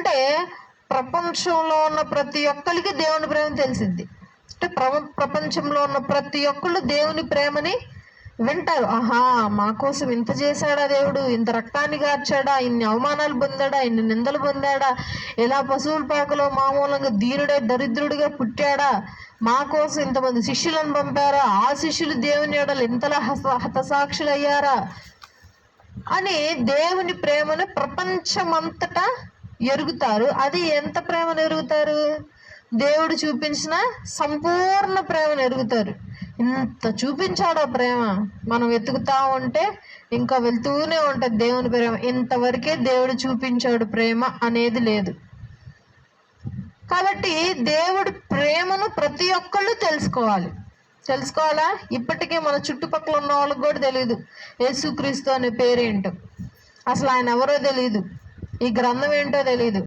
అంటే ప్రపంచంలో ఉన్న ప్రతి ఒక్కరికి దేవుని ప్రేమ తెలిసింది. అంటే ప్రపంచంలో ఉన్న ప్రతి ఒక్కళ్ళు దేవుని ప్రేమని వింటారు. ఆహా, మా కోసం ఇంత చేశాడా దేవుడు, ఇంత రక్తాన్ని గార్చాడా, ఇన్ని అవమానాలు పొందాడా, ఇన్ని నిందలు పొందాడా, ఇలా పశువుల పాకలో మామూలంగా దీనుడే దరిద్రుడిగా పుట్టాడా, మా కోసం ఇంతమంది శిష్యులను పంపారా, ఆ శిష్యులు దేవుని ఎడలు ఇంతలా హతసాక్షులు అయ్యారా అని దేవుని ప్రేమను ప్రపంచమంతటా ఎరుగుతారు. అది ఎంత ప్రేమను ఎరుగుతారు? దేవుడు చూపించిన సంపూర్ణ ప్రేమను ఎరుగుతారు. ఇంత చూపించాడు ఆ ప్రేమ, మనం వెతుకుతా ఉంటే ఇంకా వెళ్తూనే ఉంటుంది దేవుని ప్రేమ. ఇంతవరకే దేవుడు చూపించాడు ప్రేమ అనేది లేదు. కాబట్టి దేవుడి ప్రేమను ప్రతి ఒక్కళ్ళు తెలుసుకోవాలా? ఇప్పటికీ మన చుట్టుపక్కల ఉన్న వాళ్ళకి కూడా తెలియదు యేసుక్రీస్తు అనే పేరేంటో, అసలు ఆయన ఎవరో తెలియదు, ఈ గ్రంథం ఏంటో తెలియదు.